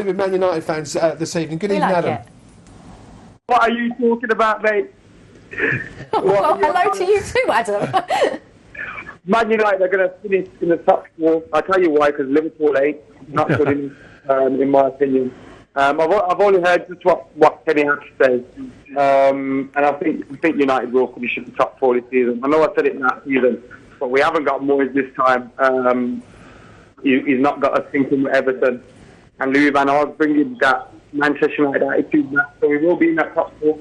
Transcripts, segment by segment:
Charlie with Man United fans this evening. Good evening, Adam. What are you talking about, mate? Well, hello to you too, Adam. Man United are going to finish in the top four. I'll tell you why, because Liverpool ain't not good in my opinion. I've only heard just what Kenny had to say, and I think United will finish in the top four this season. I know I said it last season, but we haven't got Moyes this time. He's not got us thinking with Everton, and Louis van Gaal bringing that Manchester United attitude back, so we will be in that top four.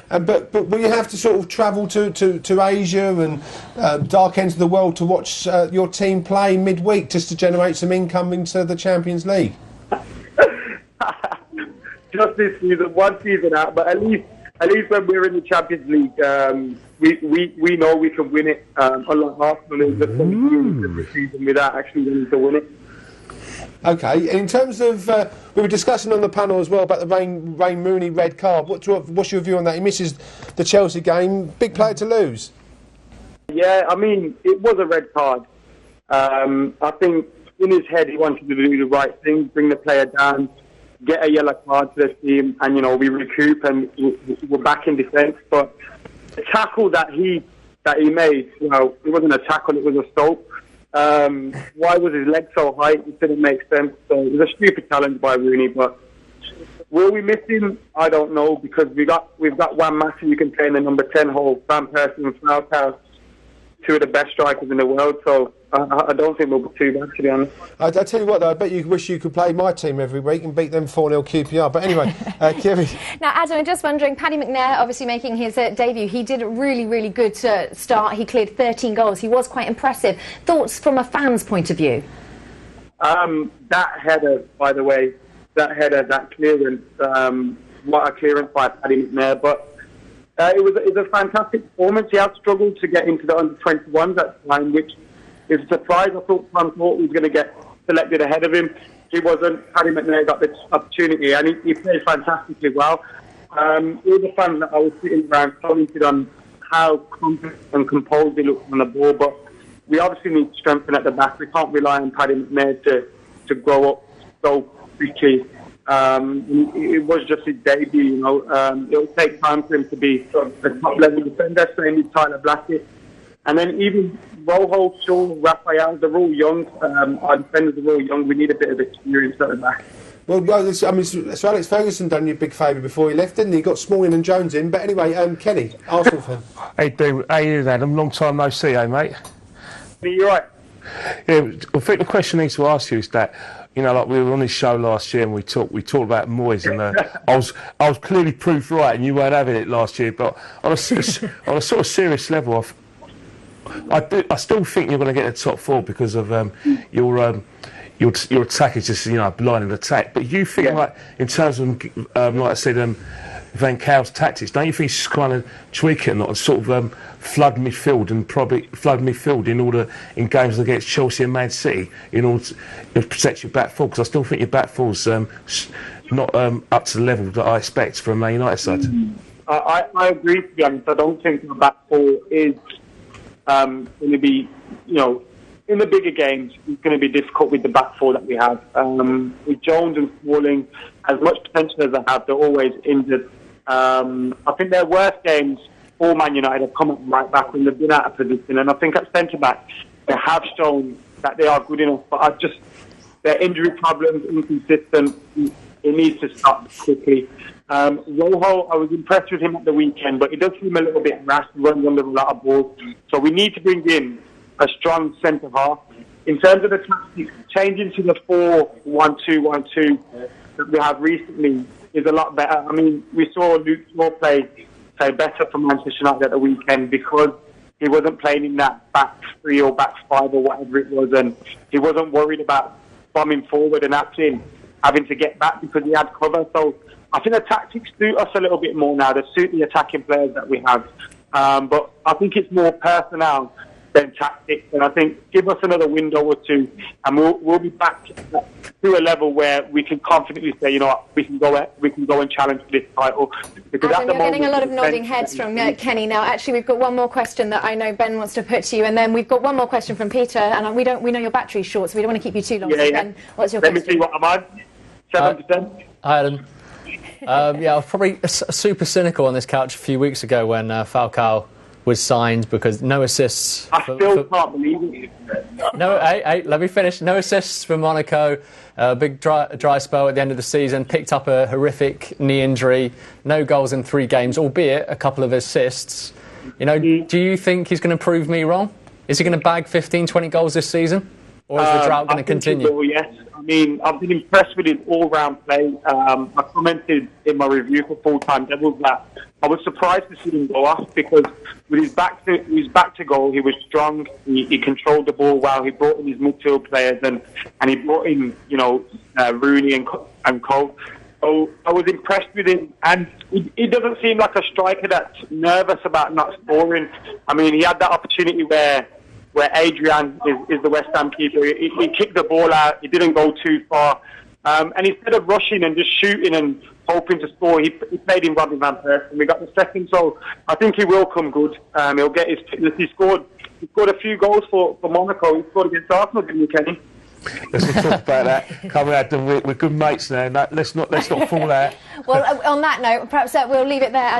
But will you have to sort of travel to Asia and dark ends of the world to watch your team play midweek just to generate some income into the Champions League? Just this season, one season out, but at least when we're in the Champions League, we know we can win it. Unlike Arsenal, in the season without actually winning to win it. Okay, in terms of, we were discussing on the panel as well about the Wayne Rooney red card. What's your view on that? He misses the Chelsea game. Big player to lose. Yeah, I mean, it was a red card. I think in his head he wanted to do the right thing, bring the player down, get a yellow card to the team, and, you know, we recoup and we're back in defence. But the tackle that he made, you know, it wasn't a tackle, it was a stop. Why was his leg so high? It didn't make sense. So it was a stupid challenge by Rooney. But will we miss him? I don't know, because we've got Juan Mata who can play in the number 10 hole, Van Persie and Falcao, two of the best strikers in the world. So I don't think we'll be too bad, to be honest. I tell you what, though, I bet you wish you could play my team every week and beat them 4-0 QPR. But anyway, Kiri. Now, Adam, I'm just wondering, Paddy McNair obviously making his debut. He did a really, really good start. He cleared 13 goals. He was quite impressive. Thoughts from a fan's point of view? That header, by the way, that clearance, what a clearance by Paddy McNair. But it was a fantastic performance. He has struggled to get into the under-21s at the time, which is a surprise. I thought Tom Thorpe was going to get selected ahead of him. He wasn't. Paddy McNair got the opportunity, and he played fantastically well. All the fans that I was sitting around commented on how confident and composed he looked on the ball, but we obviously need to strengthen at the back. We can't rely on Paddy McNair to grow up so quickly. It was just his debut, you know. It'll take time for him to be a top-level defender, same with Tyler Blackett. And then even Rojo, Shaw, Raphael, they're all young. Our defenders are all young. We need a bit of experience at the back. Well, so Alex Ferguson done you a big favour before he left, didn't he? He got Smalling and Jones in. But anyway, Kenny, Arsenal fan. Hey, Adam, long time no see, mate? You're right. Yeah, I think the question I need to ask you is that, you know, like we were on this show last year and we talked about Moyes, and I was clearly proved right, and you weren't having it last year. But on a sort of serious level, I still think you're going to get the top four because of your attack is just, you know, a blinding attack. But you think, like, in terms of like I said, Van Gaal's tactics, don't you think he's kind of tweak it and not sort of flood midfield in order in games against Chelsea and Man City in order to protect your back four? Because I still think your back four's not up to the level that I expect from a Man United side. I agree, to be honest. I don't think the back four is going to be, you know, in the bigger games, it's going to be difficult with the back four that we have. With Jones and Smalling, as much potential as they have, they're always injured. I think their worst games for Man United have come up right back when they've been out of position, and I think at centre-back they have shown that they are good enough, but their injury problems, inconsistent, it needs to stop quickly. Rojo, I was impressed with him at the weekend, but he does seem a little bit rash, runs under a lot of balls, so we need to bring in a strong centre-half. In terms of the tactics, changing to the 4-1-2-1-2 that we have recently is a lot better. I mean, we saw Luke Shaw play better for Manchester United at the weekend because he wasn't playing in that back three or back five or whatever it was, and he wasn't worried about bombing forward and actually having to get back because he had cover. So I think the tactics suit us a little bit more now. They suit the attacking players that we have. But I think it's more personnel than tactics, and I think give us another window or two, and we'll be back to a level where we can confidently say, you know what, we can go and challenge for this title. Because Adam, you're getting a lot of nodding heads from Kenny now. Actually, we've got one more question that I know Ben wants to put to you, and then we've got one more question from Peter. And we know your battery's short, so we don't want to keep you too long. Yeah, so Ben, what's your question? Let me see what I'm on. 7%. Hi, Adam. Yeah, I was probably super cynical on this couch a few weeks ago when Falcao was signed because no assists. I still can't believe it. No, hey, let me finish. No assists for Monaco. Big dry spell at the end of the season. Picked up a horrific knee injury. No goals in 3 games, albeit a couple of assists. You know, do you think he's going to prove me wrong? Is he going to bag 15, 20 goals this season? Or is the drought going to continue? Will, yes. I mean, I've been impressed with his all-round play. I commented in my review for Full-Time Devils that I was surprised to see him go off because with his back to goal, he was strong. He controlled the ball well. He brought in his midfield players and he brought in, Rooney and Cole. So I was impressed with him, and he doesn't seem like a striker that's nervous about not scoring. I mean, he had that opportunity where Adrian is the West Ham keeper. He kicked the ball out. He didn't go too far. And instead of rushing and just shooting and hoping to score, he played in Robin van Persie, and we got the second. So I think he will come good. He'll get his fitness. He scored a few goals for Monaco. He scored against Arsenal, didn't he, Kenny? Let's not talk about that. Coming out, we're good mates now. Let's not fall out. Well, on that note, perhaps we'll leave it there.